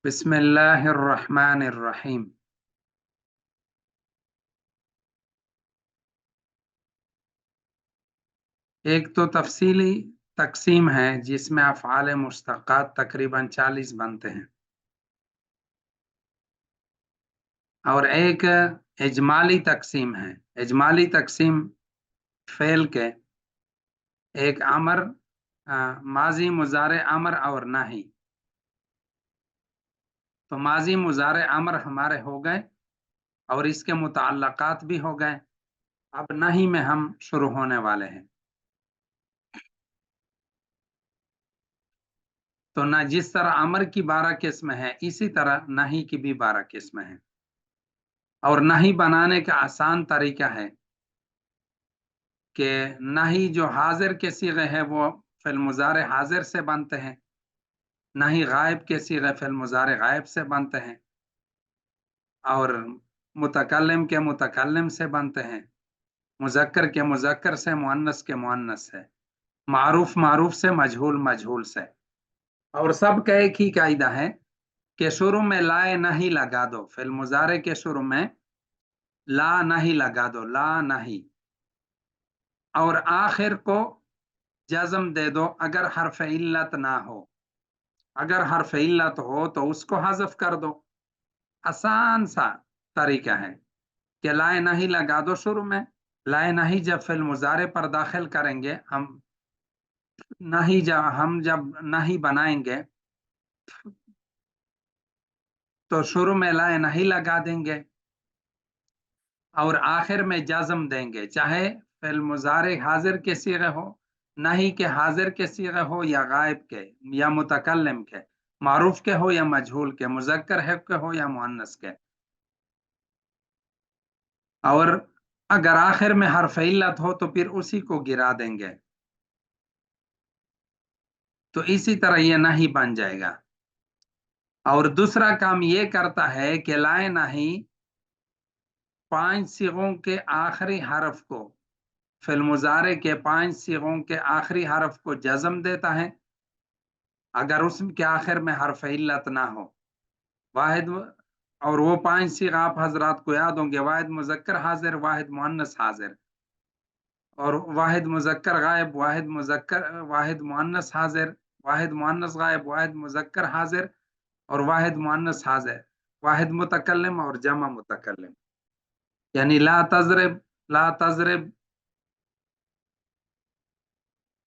बिस्मिल्लाहिर्रहमानिर्रहीम। एक तो तफसीली तकसीम है जिसमें अफ़आल मुश्तक़ात तकरीबन 40 बनते हैं, और एक इजमाली तकसीम है। इजमाली तकसीम फ़ेल के एक अमर, माजी मुजारे अमर और नाही। तो माजी मुजारे अमर हमारे हो गए और इसके मुताल्लक़ात भी हो गए। अब नाही में हम शुरू होने वाले हैं। तो ना जिस तरह अमर की 12 किस्में हैं, इसी तरह नाही की भी 12 किस्में हैं। और नाही बनाने का आसान तरीका है कि नाही जो हाजिर के सीगे हैं वो फिल मुजारे हाजिर से बनते हैं, नाही गायब के सीगे फिल मुजारे गायब से बनते हैं, और मुतकल्लिम के मुतकल्लिम से बनते हैं, मुजक्कर के मुजक्कर से, मुअन्नस के मुअन्नस से, मारूफ मारूफ से, मजहूल मजहूल से। और सब का एक ही कायदा है कि शुरू में लाए नहीं लगा दो। फिल मुजारे के शुरू में ला नहीं लगा दो, ला नहीं, और आखिर को जज्म दे दो अगर हर्फ इल्लत ना हो। अगर हर्फ इल्लत हो तो उसको हज़फ कर दो। आसान सा तरीका है कि लाए नहीं लगा दो शुरू में। लाए नहीं जब फिल मुजारे पर दाखिल करेंगे, हम जब नहीं बनाएंगे तो शुरू में लाए नहीं लगा देंगे और आखिर में जज्म देंगे, चाहे फिल मुजारे हाजिर के सीगे हो, नहीं के हाजिर के सीगे हो, या गायब के, या मुतकल्लिम के, मारूफ के हो या मजहूल के, मुजक्कर है के हो या मुअन्नस के। और अगर आखिर में हर्फ इल्लत हो तो फिर उसी को गिरा देंगे। तो इसी तरह ये नहीं बन जाएगा। और दूसरा काम ये करता है कि लाए नहीं 5 सीगों के आखिरी हरफ को, फिल मुजारे के 5 सीगों के आखिरी हरफ को जज्म देता है अगर उसके आखिर में हर्फ इल्लत ना हो। वाहिद, और वो 5 सीगा आप हजरात को याद होंगे: वाहिद मुजक्कर हाजिर, वाहिद मुअन्नस हाजिर, और वाहिद मुजक्कर गायब, वाहिद मुअन्नस हाजिर, वाहिद मुअन्नस गायब, वाहिद मुजक्कर हाजिर, और वाहिद मुअन्नस हाजिर, वाहिद मुतकल्लिम और जमा मुतकल्लिम। यानी ला तजरिब, ला तजरिब,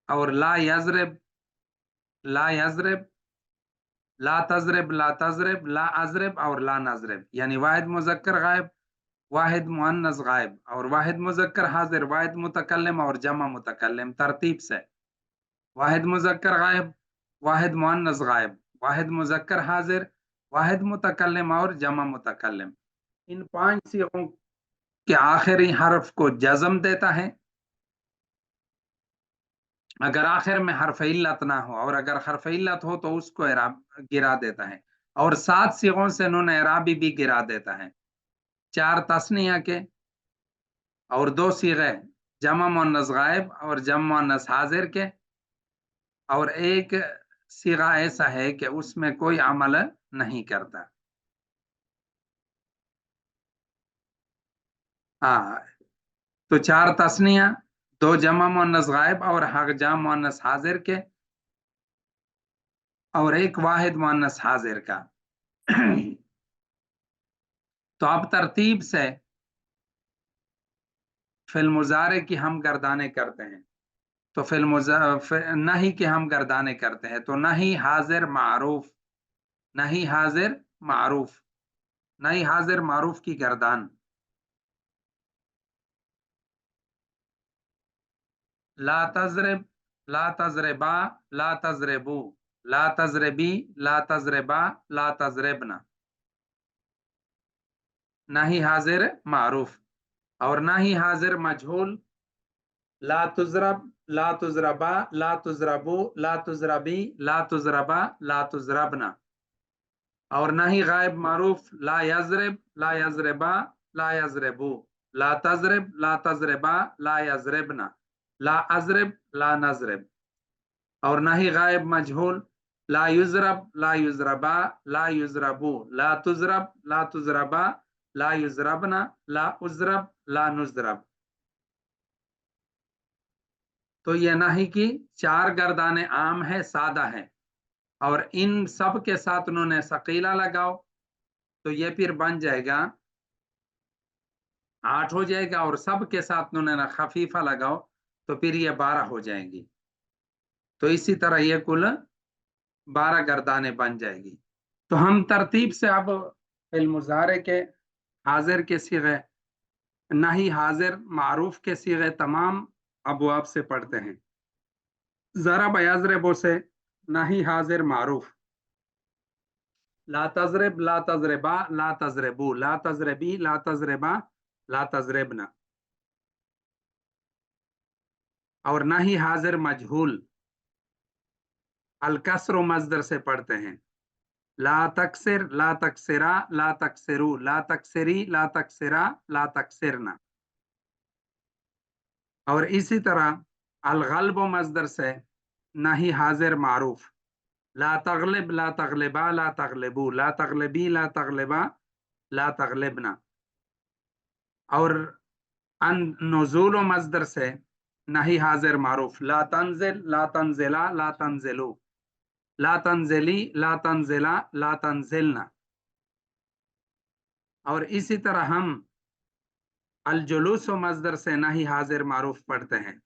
और ला यजरिब, ला यजरिब, ला तजरिब, ला तजरिब, ला अजरिब और ला नजरिब। यानी वाहिद मुजक्कर गायब, वाहिद मुअन्नस गायब, और वाहिद मुजक्कर हाजिर, वाहिद मुतकल्लिम और जमा मुतकल्लिम, तरतीब से। वाहिद मुजक्कर गायब, वाहिद मुअन्नस गायब, वाहिद मुजक्कर हाजिर, वाहिद मुतकल्लिम और जमा मुतकल्लिम। इन 5 सीगों के आखिरी हर्फ को जज्म देता है अगर आखिर में हर्फ इल्लत ना हो, और अगर हर्फ इल्लत हो तो उसको गिरा देता है। और 7 सीगों से नून एराबी भी गिरा देता है: 4 तस्निया के, और 2 सीगे जमा मुअन्नस गायब और जमा मुअन्नस हाजिर के, और एक सीगा ऐसा है कि उसमें कोई अमल नहीं करता। हाँ, तो 4 तस्निया, 2 जमा मुअन्नस गायब और हक जमा मुअन्नस हाजिर के, और एक वाहिद मुअन्नस हाजिर का। तो अब तरतीब से फिल मुजारे की हम गर्दाने करते हैं। तो नहीं कि हम गर्दाने करते हैं, तो नहीं हाजिर मारूफ, नहीं हाजिर मारूफ, नहीं हाजिर मारूफ की गर्दान। ला तजरिब, ला तजरिबा, ला तजरिबू, ला तजरिबी, ला तजरिबा, ला तजरिबना। नहीं हाजिर मारूफ। और नहीं हाजिर मजहूल: ला तुजरब, ला तुजरबा, ला तुजरबू, ला तुजरबी, ला तुजरबा, ला तुजरबना। और नहीं गायब मारूफ: ला यजरिब, ला यजरिबा, ला यजरिबू, ला तजरिब, ला तजरिबा, ला यजरिबना, ला अजरिब, ला नजरिब। और नहीं गायब मजहूल: ला युजरब ला युजरबा ला युजरबू ला तुजरब ला तुजरबा ला युजरबना ला उजरब ला नुजरब। तो ये नाही की 4 गर्दाने आम है, सादा है, और इन सब के साथ उन्होंने सकीला लगाओ तो ये फिर बन जाएगा 8 हो जाएगा, और सब के साथ उन्होंने खफीफा लगाओ तो फिर ये 12 हो जाएंगी। तो इसी तरह ये कुल 12 गर्दाने बन जाएगी। तो हम तरतीब से अब फिल मुजारे के हाजिर के सीगे, नहीं हाजिर मारूफ के सीगे तमाम अबवाब से पढ़ते हैं। जरा बयाजरबो से नहीं हाजिर मारूफ, ला तजरब ला तजरबा ला तजरबू ला तजरबी ला तजरबा ला तजरबना। और नहीं हाजिर मजहूल अलकसर मजदर से पढ़ते हैं। ला तकसिर ला तकसिरा ला तकसिरू ला तकसिरी ला तकसिरा ला तकसिरना। और इसी तरह अलगल्ब मजदर से नहीं हाजिर मारूफ, ला तगलिब ला तगलिबा ला तगलिबू ला तगलिबी ला तगलिबा ला तगलिबना। और अन नुज़ूल मजदर से नहीं हाजिर मारूफ, ला तंजिल ला तंजिला ला तंजिलू ला तंजिली ला तंजिला ला तंजिलना। और इसी तरह हम अल जुलूस मजदर से नहीं हाजिर मारूफ पढ़ते हैं।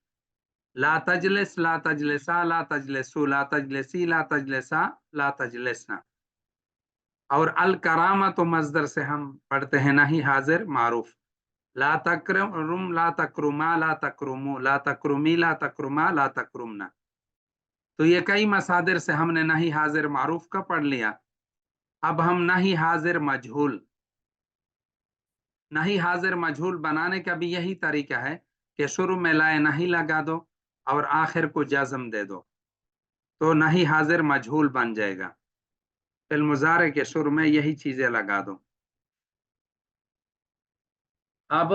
ला तजलिस ला तजलिसा ला तजलिसू ला तजलिसी ला तजलिसा ला तजलिसना। और अल करामत मजदर से हम पढ़ते हैं नहीं हाजिर मारूफ। ला तकरुम ला तकरुमा ला तकरुमू ला तकरुमी ला तकरुमा ला तकरुमना। तो ये कई मसादिर से हमने नहीं हाजिर मारूफ का पढ़ लिया। अब हम नहीं हाजिर मजहूल, नहीं हाजिर मजहूल बनाने का भी यही तरीका है कि शुरू में लाए नहीं लगा दो और आखिर को जज्म दे दो, तो नहीं हाजिर मजहूल बन जाएगा। फिल मुजारे के शुरू में यही चीजें लगा दो। अब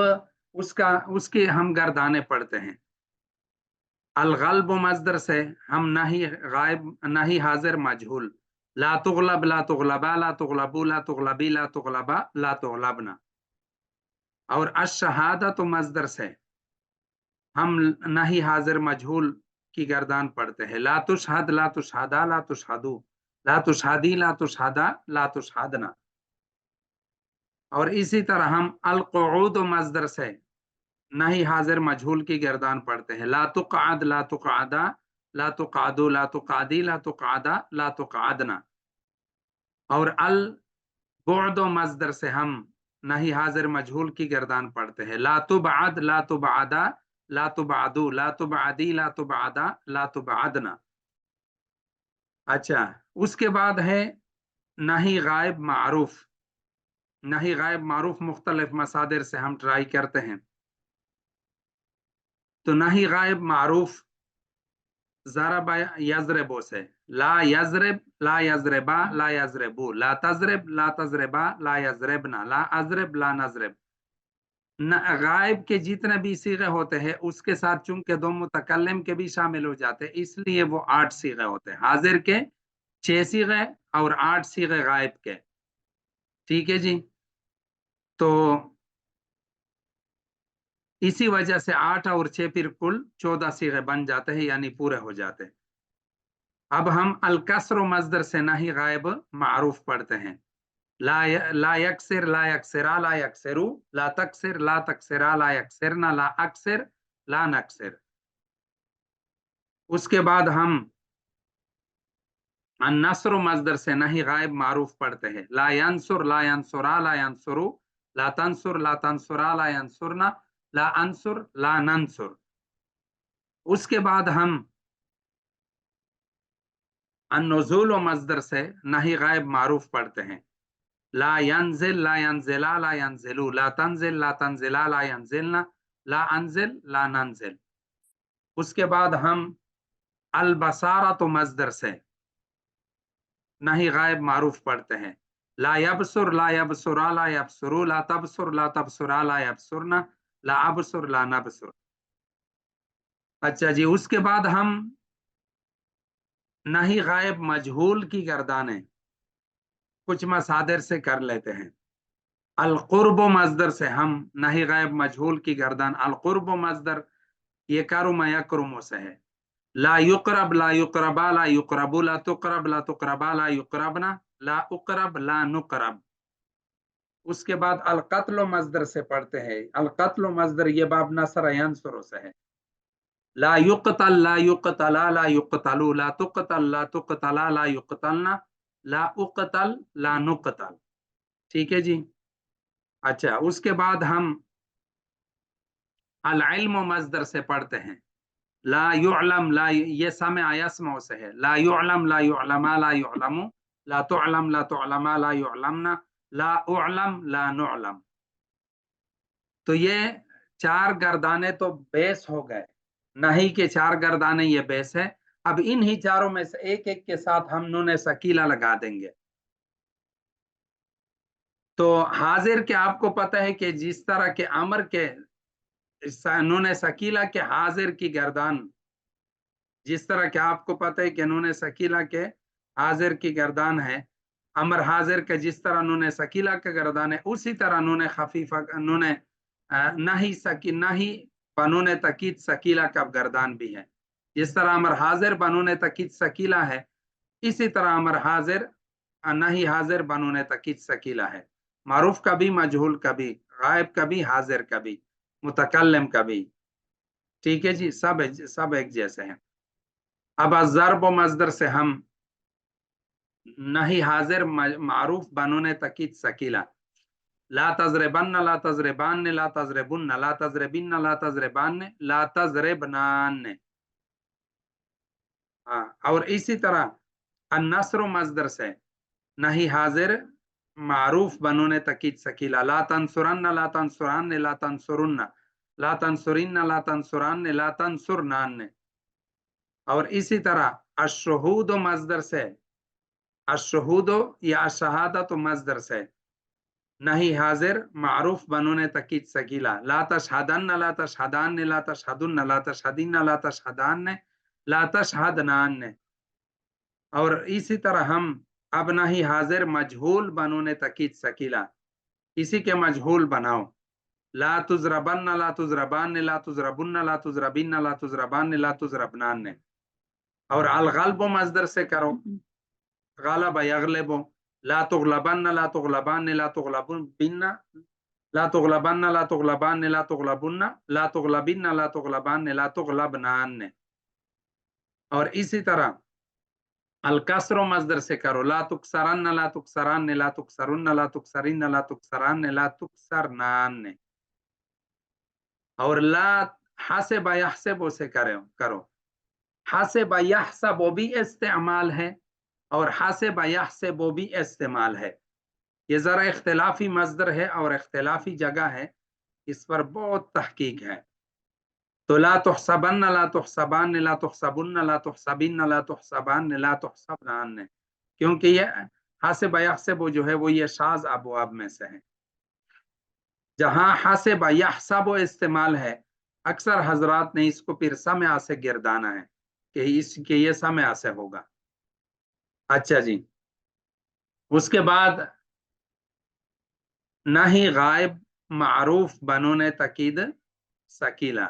उसके हम गर्दाने पढ़ते हैं। अलगल्ब मजदर से हम नहीं गायब नहीं हाजिर मजहूल, ला तुगलब ला तुगलबा ला तुगलबू ला तुगलबी ला तुगलबा ला तुगलबना। और अशहादत मजदर से हम नहीं हाजिर मजहूल की गर्दान पढ़ते हैं। ला तुशहद ला तुशहदा ला तुशहदू ला तुशहदी ला तुशहदा ला तुशहदना। और इसी तरह हम अल क़ुऊद मजदर से नहीं हाजिर मजहूल की गर्दान पढ़ते हैं। ला तुक़अद ला तुक़अदा ला तुक़अदू ला तुक़अदी ला तुक़अदा ला तुक़अदना। और अल बुअद मजदर से हम नहीं हाजिर मजहूल की गर्दान पढ़ते हैं। ला तुबअद ला तुबअदा ला तुबअदू ला तुबअदी ला तुबअदा ला तुबअदना। अच्छा, उसके बाद है नहीं गायब मारूफ। नहीं गायब मारूफ मुख्तलिफ मसादिर से हम ट्राई करते हैं। तो नहीं गायब मारूफ ज़रब यज़रबो से ला यज़रब ला यज़रबा ला यज़रबू ला तज़रब ला तज़रबा ला यज़रबना ला अज़रब ला नज़रब। गायब के जितने भी सीगे होते हैं उसके साथ चूंकि दो मुतकल्लिम के भी शामिल हो जाते हैं, इसलिए वो 8 सीगे होते हैं। हाजिर के 6 सीगे और 8 सीगे गायब के। ठीक है जी। तो इसी वजह से 8 और 6 फिर कुल 14 सीगे बन जाते हैं, यानी पूरे हो जाते हैं। अब हम अलकसर मजदर से नहीं गायब मारूफ पढ़ते हैं। ला यकसिर ला यकसिरा ला यकसिरू ला तकसिर ला तकसिरा ला यकसिरना ला अक्सिर ला नक्सिर। उसके बाद हम अन्नसर मजदर से नहीं गायब मारूफ पढ़ते हैं। ला यंसुर ला यंसुरा ला यंसुरू ला तंसुर ला तंसुरा ला यंसुरना ला अंसुर ला नंसुर। उसके बाद हम अन्नुज़ूल मजदर से नहीं गायब मारूफ पढ़ते हैं। ला यंजिल ला यंजिला ला यंजिलू ला तंजिल ला तंजिला ला यंजिलना ला अंजिल ला नंजिल। उसके बाद हम अल बसारत मजदर से नहीं गायब मारूफ पढ़ते हैं। ला यबसुर ला यबसुरा ला यबसुरू ला तबसुर ला तबसुरा ला यबसुरना ला अबसुर ला नबसुर। अच्छा जी, उसके बाद हम नहीं गायब मजहूल की गर्दानें कुछ मसादिर से कर लेते हैं। अलकुर्ब मजदर से हम नहीं गायब मजहूल की गर्दान, अलकुर्ब मजदर ये करुम यकरुम से है। ला युकरब ला युकरबा ला युकरबु ला तुकरब ला तुकरबा ला युकरबना ला उकरब ला नुकरब। उसके बाद अलकत्ल मजदर से पढ़ते हैं। अलकत्ल मजदर ये बाब नसर यंसुर से है। ला युकतल ला युकतला ला युकतलू ला तुकतल ला तुकतला ला युकतलना ला उकतल ला नुकतल। ठीक है जी। अच्छा, उसके बाद हम अल इल्म मजदर से पढ़ते हैं। ला युअलम ला, ये समय यस्मउ से है। ला युअलम ला युअलमा ला युअलमु ला तुअलम ला तुअलमा ला युअलमना ला उअलम ला नुअलम। तो ये चार गर्दाने तो बेस हो गए, नहीं के चार गर्दाने ये बेस है। अब इन ही चारों में से एक एक के साथ हम नून सकीला लगा देंगे। तो हाजिर के आपको पता है कि जिस तरह के अमर के नून सकीला के हाजिर की गर्दान, जिस तरह के आपको पता है कि नून सकीला के हाजिर की गर्दान है, अमर हाजिर के जिस तरह नून सकीला का गर्दान है, उसी तरह नून खफीफा नून नहीं सकी नहीं बनून तकीद सकीला का गर्दान भी है। जिस तरह अमर हाजिर बनून तकीद सकीला है, इसी तरह अमर हाजिर नहीं हाजिर बनून तकीद सकीला है। मारूफ कभी, मजहूल कभी, गायब कभी, हाजिर कभी, मुतकल्लिम कभी। ठीक है जी, सब एक जैसे हैं। अब ज़र्ब मजदर से हम नहीं हाजिर मारूफ बनून तकीद सकीला। ला तजरबन ला तजरबान ला तजरबुन ला तजरबिन ला तजरबान ला तजरबनान। हाँ, और इसी तरह अन्नस्र मजदर से नहीं हाजिर मारूफ बनून तकीद सकीला। ला तंसुरन ला तंसुरान ला तंसुरुन ला तंसुरिन ला तंसुरान ला तंसुरनान। और इसी तरह अशहूद मजदर से अशहूद या अशहादत मजदर से नहीं हाजिर मारूफ बनून तकीद सकीला। ला तशहदन ला तशहदान ला तशहदुन ला तशहदिन ला तशहदान ला तशहदनान। और इसी तरह हम अब नहीं हाजिर मजहूल बनून तकीद सकीला, इसी के मजहूल बनाओ। ला तुजरबन ला तुजरबान ला तुजरबुन ला तुजरबिन ला तुजरबान ला तुजरबनान। और अलगल्ब मजदर से करो। गालब यगलबो ला तुगलबन ला तुगलबान ला तुगलबुन बिन्ना ला तुगलबन ला तुगलबान ला तुगलबुन ला तुगलबिन ला तुगलबान ला तुगलबनान। और इसी तरह अलकसर मजदर से करो। ला तुकसरन ला तुकसरान ला तुकसरुन ला तुकसरिन ला तुकसरान ला तुकसरनान। और ला हसब यहसब से करो। हसब यहसब भी इस्तेमाल है और हसब यहसब भी इस्तेमाल है। ये जरा इख्तिलाफी मजदर है और इख्तिलाफी जगह है, इस पर बहुत तहकीक है। तो ला तुहसबन ला तुहसबान ला तुहसबुन ला तुहसबिन ला तुहसबान ला तुहसबनान। क्योंकि ये हसब यहसब जो है वो ये शाज अबवाब में से है। जहां हसब यहसब इस्तेमाल है, अक्सर हजरात ने इसको फिर समय से गिरदाना है कि इसके ये समय से होगा। अच्छा जी, उसके बाद नहीं गायब मारूफ बनून तकीद सकीला।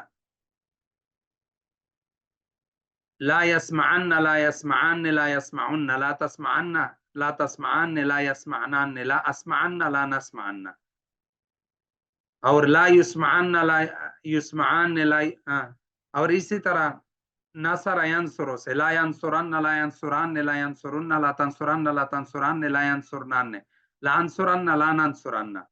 ला यस्मअन ला यस्मअन ला यस्मउन ला तस्मअन ला तस्मअन ला यस्मअन ला अस्मअन ला नस्मअन। और ला युस्मअन ला युस्मअन ला और इसी तरह नसर यंसुर से ला यंसुरन ला यंसुरान ला यंसुरुन ला तंसुरन ला तंसुरान ला यंसुरनान ला अंसुरन ला नंसुरन।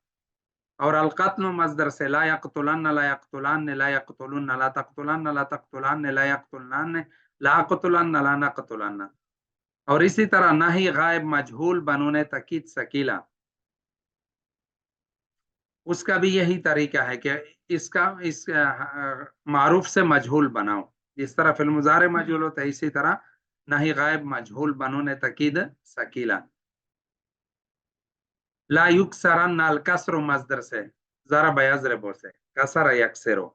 और अलकत्ल मजदर से ला यक़तुलन ला यक़तुलान ला यक़तुलुन ला तक़तुलन ला तक़तुलान ला यक़तुलनान ला अक़तुलन ला नक़तुलन। और इसी तरह नहीं गायब मजहूल बनून तकीद सकीला, उसका भी यही तरीका है कि इस मारूफ से मजहूल बनाओ। जिस तरह फिल मुज़ारे मजहूल होता है, इसी तरह नहीं गायब मजहूल बनून तकीद सकीला। ला युक्सरन अल कसर मजदर से ज़रब यज़रबु से कसर यक्सरो।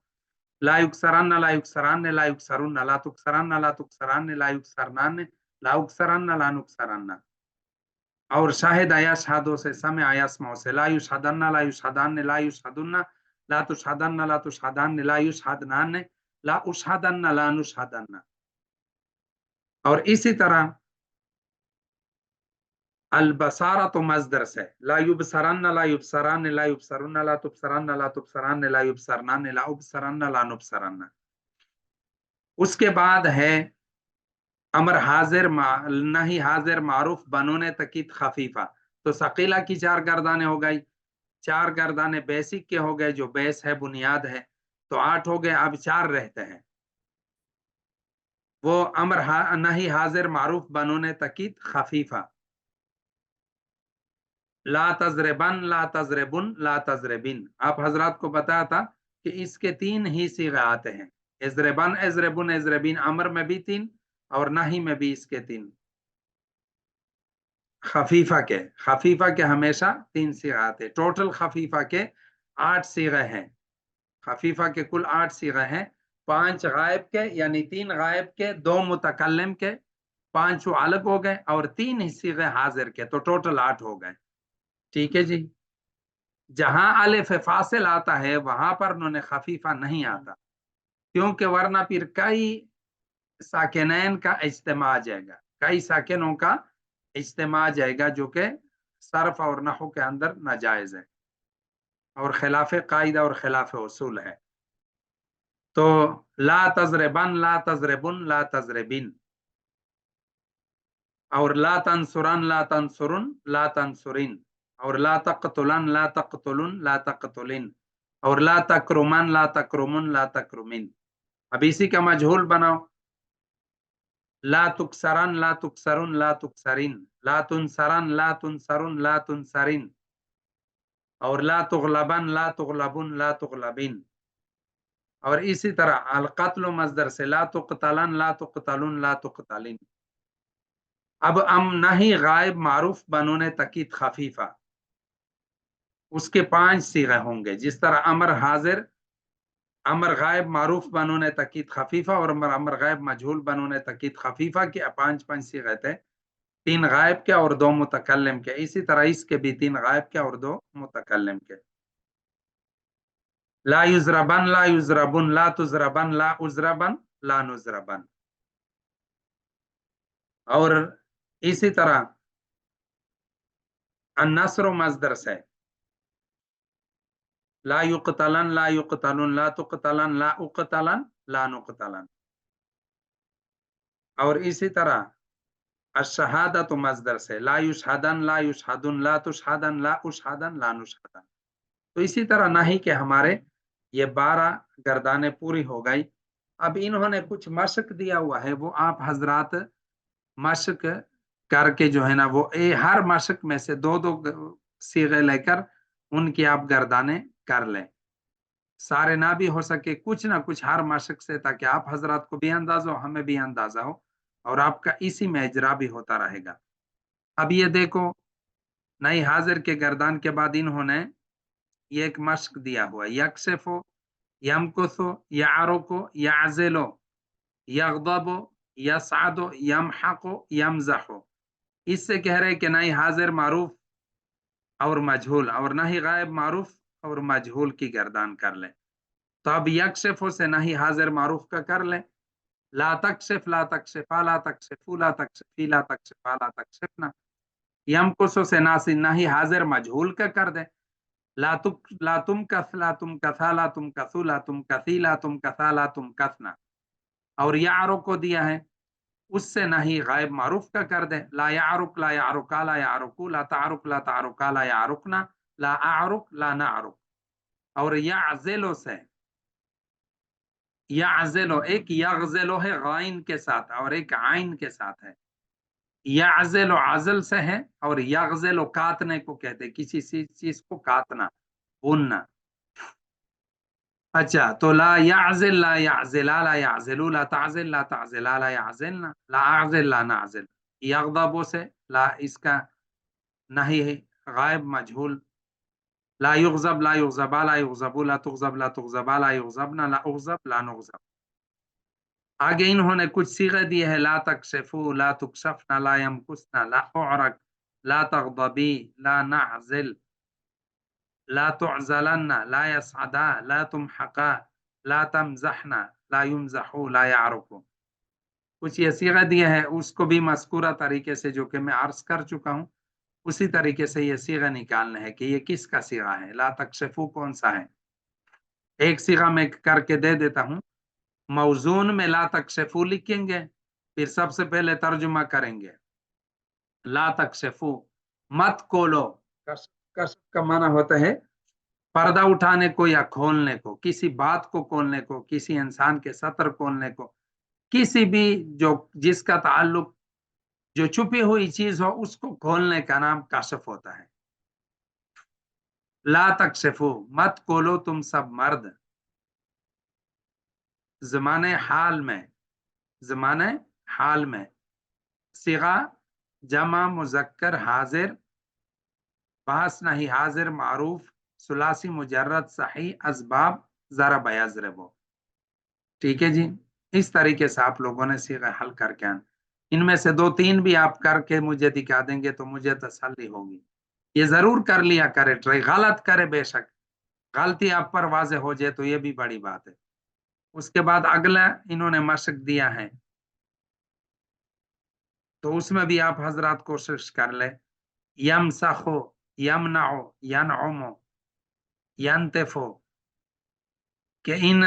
ला युक्सरन ला युक्सरान ला युक्सरुन ला तुक्सरन ला तुक्सरान ला युक्सरनान ला उक्सरन्ना ला नुक्सरन्ना। और शाहिद यशहदु से समय यस्मउ से ला युशहदन्ना ला युशहदान ला युशहदुन्ना ला तुशहदन्ना ला तुशहदान ला युशहदनान ला उशहदन्ना ला नुशहदन्ना। और इसी तरह अलबसारा तो मजदर से ला युबसरन्ना ला युबसरान ला युबसरुन्ना ला तुबसरन्ना ला तुबसरान ला युबसरनान ला उबसरन्ना ला नुबसरन्ना। उसके बाद है अमर हाजिर नहीं हाजिर मारूफ बनूने तकीद खफीफा। तो सकीला की 4 गर्दानें हो गई, 4 गर्दानें बेसिक के हो गए जो बेस है बुनियाद है, तो 8 हो गए, अब 4 रहते हैं। वो अमर नहीं हाजिर मारूफ बनूने तकीद खफीफा। ला तजरेबन ला तजरेबुन ला तजरेबिन। आप हजरात को बताया था कि इसके 3 ही सीगे आते हैं, एजरेबन एजरेबुन एजरेबिन। अमर में भी 3 और नाही में भी इसके 3। खफीफा के हमेशा 3 सीगे आते। टोटल खफीफा के 8 सीगे हैं। खफीफा के कुल 8 सीगे हैं, 5 गायब के यानी 3 गायब के, 2 मुतकल्लिम के, 5 अलग हो गए और 3 ही सीगे हाजिर के, तो टोटल 8 हो गए। ठीक है जी। जहां अलिफ फासिल आता है वहां पर नून खफीफा नहीं आता, क्योंकि वरना फिर कई साकिनैन का इज्तिमा आ जाएगा, कई साकिनों का इज्तिमा आ जाएगा, जो कि सर्फ और नहू के अंदर नाजायज है और खिलाफ कायदा और खिलाफ उसूल है। तो ला तजरेबन ला तजरेबुन ला तजरेबिन, और ला तंसुरन ला तंसुरुन ला तंसुरिन, और ला तक़तुलन ला तक़तुलुन ला तक़तुलिन, और ला तकरुमन ला तकरुमुन ला तकरुमिन। अब इसी का मजहूल बनाओ। ला तुक्सरन ला तुक्सरुन ला तुक्सरिन, ला तुनसरन ला तुनसरुन ला तुनसरिन, और ला तुगलबन ला तुगलबुन ला तुगलबिन। और इसी तरह अल कत्ल मजदर से ला तुक़तलन ला तुक़तलुन ला तुक़तलिन। अब हम नहीं गायब मारूफ बनूने तकीद खफीफा, उसके 5 सीगे होंगे, जिस तरह अमर हाजिर, अमर गायब मारूफ बनूने तकीद खफीफा और अमर गायब मजहूल बनूने तकीद खफीफा के 5 सीगे थे, 3 गायब के और 2 मुतकल्लिम के। इसी तरह इसके भी 3 गायब के और 2 मुतकल्लिम के। ला युजरबन ला युजरबुन ला तुजरबन ला उजरबन ला नुजरबन। और इसी तरह अन्नस्र मजदर से ला युक़तलन ला युक़तलुन ला तुक़तलन ला उक़तलन ला नुक़तलन। और इसी तरह अशहादत मजदर से ला युशहदन ला युशहदुन ला तुशहदन ला उशहदन ला नुशहदन। तो इसी तरह नहीं कि हमारे ये 12 गर्दानें पूरी हो गई। अब इन्होंने कुछ मशक दिया हुआ है, वो आप हजरात मशक करके जो है ना, वो हर मशक में से 2-2 सीगे लेकर उनकी आप गर्दानें कर लें। सारे ना भी हो सके, कुछ ना कुछ हर मशक से, ताकि आप हजरात को भी अंदाजा हो, हमें भी अंदाजा हो, और आपका इसी में इजरा भी होता रहेगा। अब ये देखो, नई हाजिर के गर्दान के बाद इन्होंने ये एक मशक दिया हुआ है, यक्शिफो यमकुसो यारुको याज़िलो यग़दबो यसअदो यमहको यमज़हो। इससे कह रहे कि नहीं हाजिर मारूफ और मजहूल, और नहीं गायब मारूफ और मजहूल की गर्दान कर ले। तो अब यक्शिफो से नहीं हाजिर मारूफ का कर ले, ला तक्शिफ ला तक्शिफा ला तक्शिफू ला तक्शिफी ला तक्शिफा ला तक्शिफना। यमकुसो से नासी नहीं हाजिर मजहूल का कर दे, ला तुम कस ला तुम कसा ला तुम कसू ला तुम कसी ला तुम कसा ला तुम कसना। और यारो को दिया है, उससे नहीं गायब मारूफ का कर दे, ला यारुक ला यारुका ला यारुकू ला तारुक ला तारुका ला यारुकना ला आरुक ला नारुक। और याज़िलो से, याज़िलो एक यग़ज़िलो है गाइन के साथ और एक आइन के साथ है। याज़िलो अज़ल से है और यग़ज़िलो काटने को कहते, किसी चीज को काटना, भूनना। अच्छा, तो ला याज़िल ला याज़िला ला याज़िलू ला ताज़िल ला ताज़िला ला याज़िलना ला आज़िल ला नाज़िल। यग़दबो से ला, इसका नहीं है गायब मजहूल, ला युग़ज़ब ला युग़ज़बा ला युग़ज़बू ला तुग़ज़ब ला तुग़ज़बा ला युग़ज़बना ला उग़ज़ब ला नुग़ज़ब। आगे इन्होंने कुछ सीगे दिए हैं, ला तकशफू, ला तुकशफना, ला यमकुसना, ला उरक, ला तगदबी, ला नहजिल, ला तुअज़लन्ना, ला यसअदा, ला तुमहका, ला तमज़हना, ला युमज़हू, ला यारुकू। कुछ ये सीगा दिए हैं, उसको भी मज़कूरा तरीके से जो कि मैं अर्ज कर चुका हूँ, उसी तरीके से ये सीगा निकालना है कि ये किसका सीगा है, ला तकशफू कौन सा है। एक सीगा मैं करके दे देता हूँ। मौजून में ला तकशफू लिखेंगे, फिर सबसे पहले तर्जुमा करेंगे, ला तकशफू मत खोलो। कश्फ का माना होता है पर्दा उठाने को या खोलने को, किसी बात को खोलने को, किसी इंसान के सतर खोलने को, किसी भी जो जिसका ताल्लुक जो छुपी हुई चीज हो उसको खोलने का नाम कश्फ होता है। ला तकशफू मत खोलो तुम सब मर्द, ज़माने हाल में, ज़माने हाल में, सिगा जमा मुज़क्कर हाजिर, बहस नहीं हाजिर मारूफ, सुलासी मुजर्रद सही असबाब ज़रब यज़रबो। ठीक है जी, इस तरीके से आप लोगों ने सीगा हल करके आना। इनमें से 2-3 भी आप करके मुझे दिखा देंगे तो मुझे तसल्ली होगी। ये जरूर कर लिया करे ट्राई, गलत करे बेशक, गलती आप पर वाज़े हो जाए तो ये भी बड़ी बात है। उसके बाद अगला इन्होंने मशक दिया है, तो उसमें भी आप हजरात कोशिश कर ले। यमसखो, यमनओ, यनउमो, यंतफो, कि इन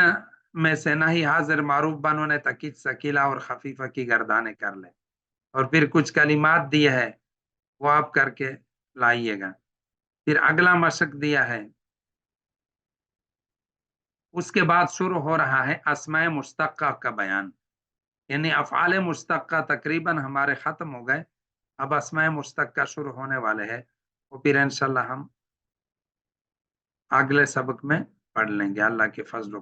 में से नहीं हाजिर मारूफ बनोने तकीद सकीला और खफीफा की गर्दाने कर ले। और फिर कुछ कलिमात दिए है, वो आप करके लाइएगा। फिर अगला मशक दिया है, उसके बाद शुरू हो रहा है अस्माए मुश्तक्का का बयान, यानी अफ़आल मुश्तक्का तकरीबन हमारे ख़त्म हो गए, अब अस्माए मुश्तक्का शुरू होने वाले हैं। वो फिर इंशाल्लाह हम अगले सबक में पढ़ लेंगे अल्लाह के फजल